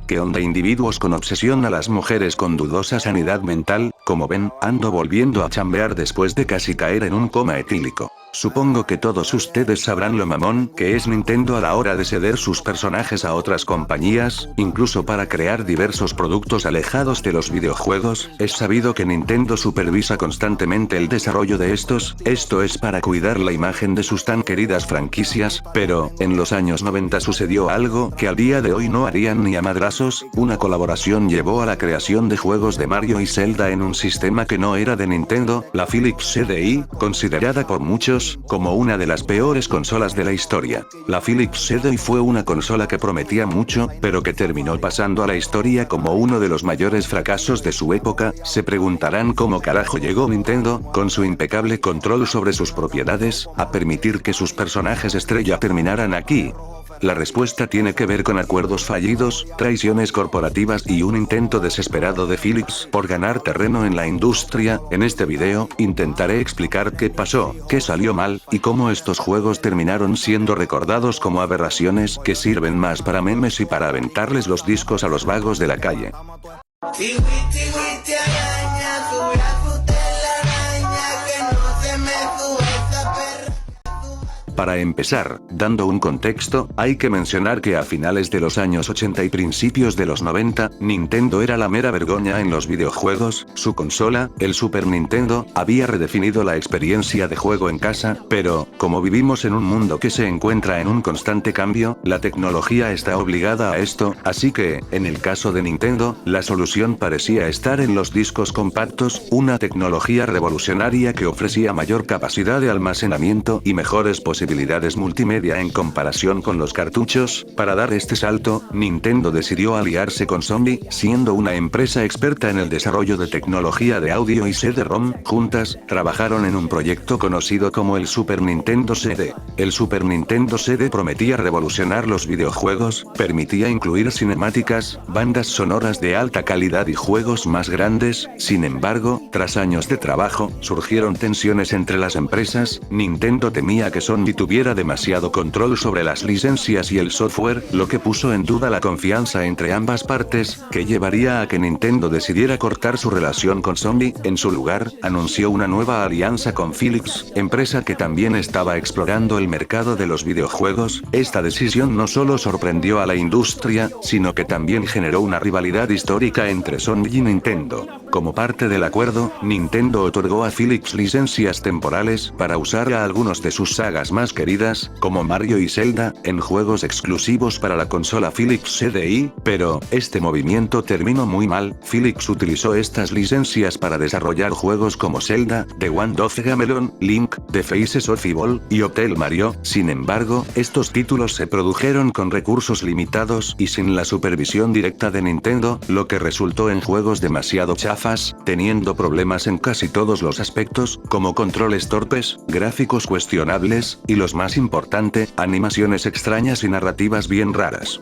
¿Qué onda individuos con obsesión a las mujeres con dudosa sanidad mental? Como ven, ando volviendo a chambear después de casi caer en un coma etílico. Supongo que todos ustedes sabrán lo mamón que es Nintendo a la hora de ceder sus personajes a otras compañías, incluso para crear diversos productos alejados de los videojuegos. Es sabido que Nintendo supervisa constantemente el desarrollo de estos, esto es para cuidar la imagen de sus tan queridas franquicias, pero, en los años 90 sucedió algo que al día de hoy no harían ni a madrazos. Una colaboración llevó a la creación de juegos de Mario y Zelda en un sistema que no era de Nintendo, la Philips CDI, considerada por muchos como una de las peores consolas de la historia. La Philips CDI fue una consola que prometía mucho, pero que terminó pasando a la historia como uno de los mayores fracasos de su época. Se preguntarán cómo carajo llegó Nintendo, con su impecable control sobre sus propiedades, a permitir que sus personajes estrella terminaran aquí. La respuesta tiene que ver con acuerdos fallidos, traiciones corporativas y un intento desesperado de Philips por ganar terreno en la industria. En este video, intentaré explicar qué pasó, qué salió mal, y cómo estos juegos terminaron siendo recordados como aberraciones que sirven más para memes y para aventarles los discos a los vagos de la calle. Para empezar, dando un contexto, hay que mencionar que a finales de los años 80 y principios de los 90, Nintendo era la mera vergüenza en los videojuegos. Su consola, el Super Nintendo, había redefinido la experiencia de juego en casa, pero, como vivimos en un mundo que se encuentra en un constante cambio, la tecnología está obligada a esto, así que, en el caso de Nintendo, la solución parecía estar en los discos compactos, una tecnología revolucionaria que ofrecía mayor capacidad de almacenamiento y mejores posibilidades multimedia en comparación con los cartuchos. Para dar este salto, Nintendo decidió aliarse con Sony, siendo una empresa experta en el desarrollo de tecnología de audio y CD-ROM. Juntas, trabajaron en un proyecto conocido como el Super Nintendo CD. El Super Nintendo CD prometía revolucionar los videojuegos, permitía incluir cinemáticas, bandas sonoras de alta calidad y juegos más grandes. Sin embargo, tras años de trabajo, surgieron tensiones entre las empresas. Nintendo temía que Sony tuviera demasiado control sobre las licencias y el software, lo que puso en duda la confianza entre ambas partes, que llevaría a que Nintendo decidiera cortar su relación con Sony. En su lugar, anunció una nueva alianza con Philips, empresa que también estaba explorando el mercado de los videojuegos. Esta decisión no solo sorprendió a la industria, sino que también generó una rivalidad histórica entre Sony y Nintendo. Como parte del acuerdo, Nintendo otorgó a Philips licencias temporales para usar a algunos de sus sagas más queridas, como Mario y Zelda, en juegos exclusivos para la consola Philips CDI, pero, este movimiento terminó muy mal. Philips utilizó estas licencias para desarrollar juegos como Zelda, The Wand of Gamelon, Link, The Faces of Evil, y Hotel Mario. Sin embargo, estos títulos se produjeron con recursos limitados y sin la supervisión directa de Nintendo, lo que resultó en juegos demasiado chafas, teniendo problemas en casi todos los aspectos, como controles torpes, gráficos cuestionables, y lo más importante, animaciones extrañas y narrativas bien raras.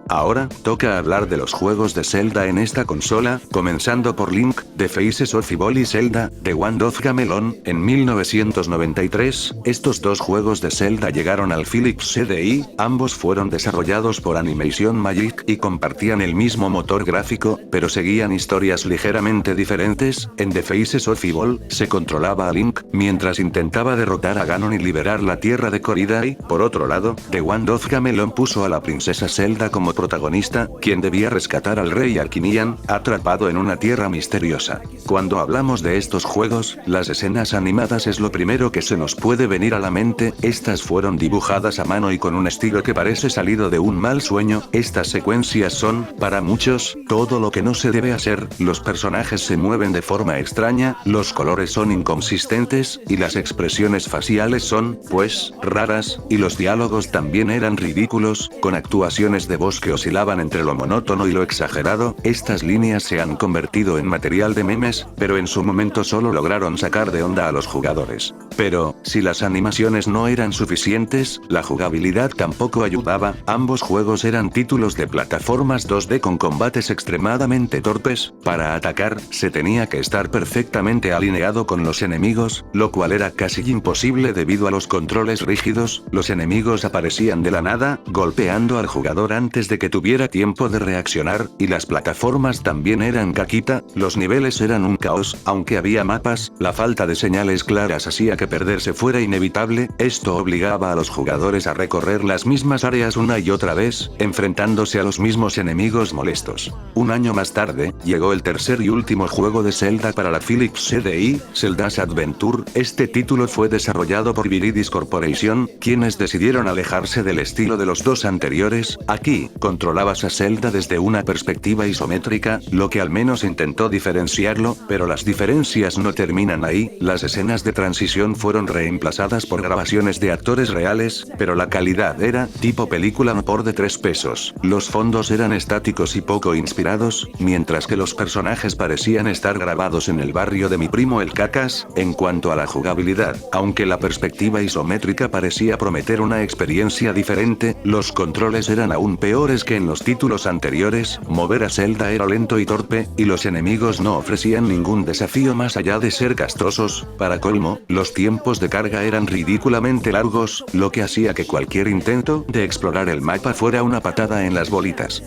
Ahora, toca hablar de los juegos de Zelda en esta consola, comenzando por Link, The Faces of Evil y Zelda, The Wand of Gamelon. En 1993, estos dos juegos de Zelda llegaron al Philips CDI, ambos fueron desarrollados por Animation Magic y compartían el mismo motor gráfico, pero seguían historias ligeramente diferentes. En The Faces of Evil, se controlaba a Link, mientras intentaba derrotar a Ganon y liberar la tierra de Koridai. Por otro lado, The Wand of Gamelon puso a la princesa Zelda como protagonista, quien debía rescatar al rey Alquinian, atrapado en una tierra misteriosa. Cuando hablamos de estos juegos, las escenas animadas es lo primero que se nos puede venir a la mente. Estas fueron dibujadas a mano y con un estilo que parece salido de un mal sueño. Estas secuencias son, para muchos, todo lo que no se debe hacer. Los personajes se mueven de forma extraña, los colores son inconsistentes, y las expresiones faciales son, pues, raras, y los diálogos también eran ridículos, con actuaciones de voz que oscilaban entre lo monótono y lo exagerado. Estas líneas se han convertido en material de memes, pero en su momento solo lograron sacar de onda a los jugadores. Pero, si las animaciones no eran suficientes, la jugabilidad tampoco ayudaba. Ambos juegos eran títulos de plataformas 2D con combates extremadamente torpes. Para atacar, se tenía que estar perfectamente alineado con los enemigos, lo cual era casi imposible debido a los controles rígidos. Los enemigos aparecían de la nada, golpeando al jugador antes de de que tuviera tiempo de reaccionar, y las plataformas también eran caquita, los niveles eran un caos, aunque había mapas, la falta de señales claras hacía que perderse fuera inevitable, esto obligaba a los jugadores a recorrer las mismas áreas una y otra vez, enfrentándose a los mismos enemigos molestos. Un año más tarde, llegó el tercer y último juego de Zelda para la Philips CDI, Zelda's Adventure. Este título fue desarrollado por Viridis Corporation, quienes decidieron alejarse del estilo de los dos anteriores. Aquí, controlabas a Zelda desde una perspectiva isométrica, lo que al menos intentó diferenciarlo, pero las diferencias no terminan ahí, las escenas de transición fueron reemplazadas por grabaciones de actores reales, pero la calidad era, tipo película no por de 3 pesos. Los fondos eran estáticos y poco inspirados, mientras que los personajes parecían estar grabados en el barrio de mi primo el Cacas. En cuanto a la jugabilidad, aunque la perspectiva isométrica parecía prometer una experiencia diferente, los controles eran aún peores que en los títulos anteriores, mover a Zelda era lento y torpe, y los enemigos no ofrecían ningún desafío más allá de ser castrosos. Para colmo, los tiempos de carga eran ridículamente largos, lo que hacía que cualquier intento de explorar el mapa fuera una patada en las bolitas.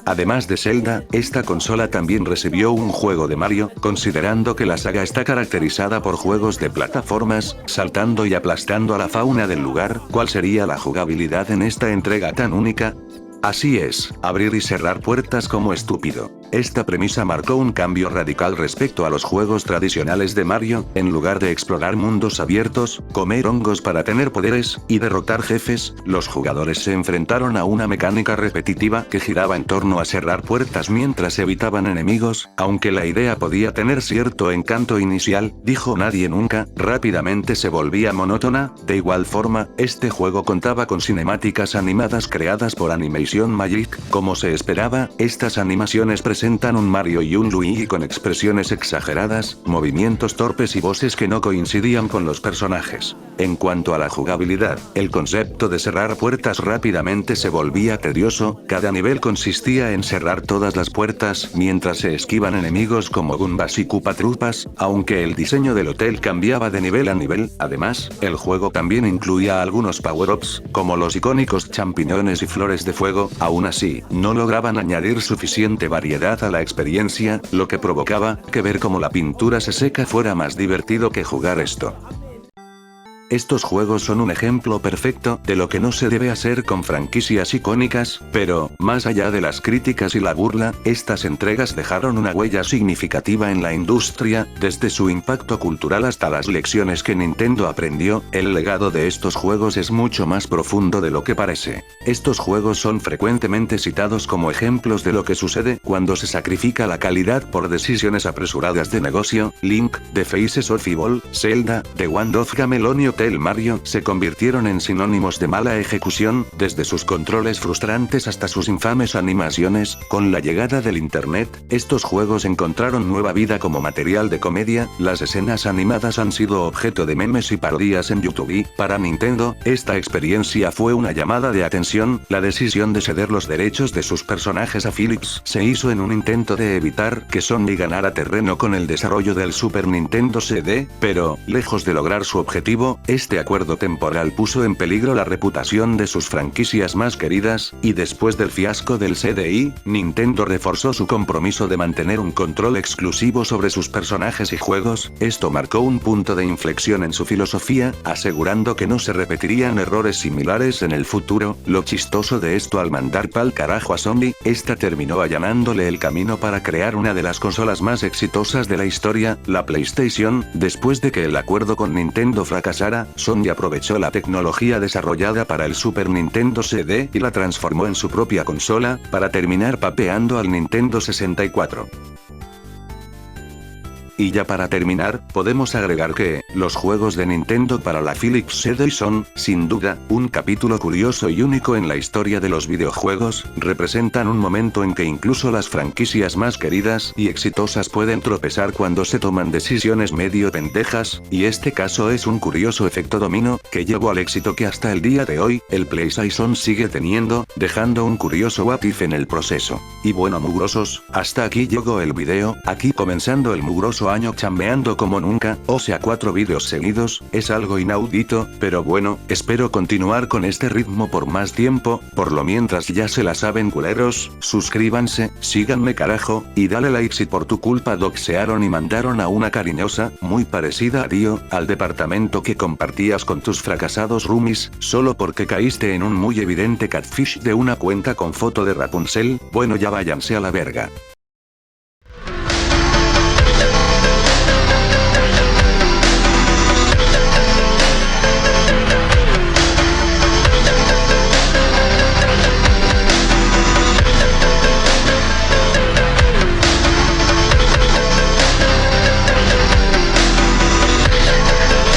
Además de Zelda, esta consola también recibió un juego de Mario, considerando que la saga está caracterizada por juegos de plataformas, saltando y aplastando a la fauna del lugar. ¿Cuál sería la jugabilidad en esta entrega tan única? Así es, abrir y cerrar puertas como estúpido. Esta premisa marcó un cambio radical respecto a los juegos tradicionales de Mario. En lugar de explorar mundos abiertos, comer hongos para tener poderes, y derrotar jefes, los jugadores se enfrentaron a una mecánica repetitiva que giraba en torno a cerrar puertas mientras evitaban enemigos. Aunque la idea podía tener cierto encanto inicial, dijo nadie nunca, rápidamente se volvía monótona. De igual forma, este juego contaba con cinemáticas animadas creadas por Animation Magic. Como se esperaba, estas animaciones presentan un Mario y un Luigi con expresiones exageradas, movimientos torpes y voces que no coincidían con los personajes. En cuanto a la jugabilidad, el concepto de cerrar puertas rápidamente se volvía tedioso. Cada nivel consistía en cerrar todas las puertas mientras se esquivan enemigos como Goombas y Koopa Troopas, aunque el diseño del hotel cambiaba de nivel a nivel. Además, el juego también incluía algunos power-ups, como los icónicos champiñones y flores de fuego. Aún así, no lograban añadir suficiente variedad a la experiencia, lo que provocaba que ver cómo la pintura se seca fuera más divertido que jugar esto. Estos juegos son un ejemplo perfecto de lo que no se debe hacer con franquicias icónicas, pero, más allá de las críticas y la burla, estas entregas dejaron una huella significativa en la industria, desde su impacto cultural hasta las lecciones que Nintendo aprendió. El legado de estos juegos es mucho más profundo de lo que parece. Estos juegos son frecuentemente citados como ejemplos de lo que sucede cuando se sacrifica la calidad por decisiones apresuradas de negocio. Link, The Faces of Evil, Zelda, The Wand of Gamelon y Hotel Mario se convirtieron en sinónimos de mala ejecución, desde sus controles frustrantes hasta sus infames animaciones. Con la llegada del internet, estos juegos encontraron nueva vida como material de comedia. Las escenas animadas han sido objeto de memes y parodias en YouTube y, para Nintendo, esta experiencia fue una llamada de atención. La decisión de ceder los derechos de sus personajes a Philips se hizo en un intento de evitar que Sony ganara terreno con el desarrollo del Super Nintendo CD, pero, lejos de lograr su objetivo, este acuerdo temporal puso en peligro la reputación de sus franquicias más queridas, y después del fiasco del CDI, Nintendo reforzó su compromiso de mantener un control exclusivo sobre sus personajes y juegos. Esto marcó un punto de inflexión en su filosofía, asegurando que no se repetirían errores similares en el futuro. Lo chistoso de esto, al mandar pa'l carajo a Sony, esta terminó allanándole el camino para crear una de las consolas más exitosas de la historia, la PlayStation. Después de que el acuerdo con Nintendo fracasara, Sony aprovechó la tecnología desarrollada para el Super Nintendo CD y la transformó en su propia consola, para terminar papeando al Nintendo 64. Y ya para terminar, podemos agregar que, los juegos de Nintendo para la Philips CD son, sin duda, un capítulo curioso y único en la historia de los videojuegos. Representan un momento en que incluso las franquicias más queridas y exitosas pueden tropezar cuando se toman decisiones medio pendejas, y este caso es un curioso efecto dominó, que llevó al éxito que hasta el día de hoy, el PlayStation sigue teniendo, dejando un curioso what if en el proceso. Y bueno mugrosos, hasta aquí llegó el video, aquí comenzando el mugroso maravilloso año chambeando como nunca, o sea 4 vídeos seguidos, es algo inaudito, pero bueno, espero continuar con este ritmo por más tiempo, por lo mientras ya se la saben culeros, suscríbanse, síganme carajo, y dale like si por tu culpa doxearon y mandaron a una cariñosa, muy parecida a Dio, al departamento que compartías con tus fracasados roomies, solo porque caíste en un muy evidente catfish de una cuenta con foto de Rapunzel, bueno ya váyanse a la verga.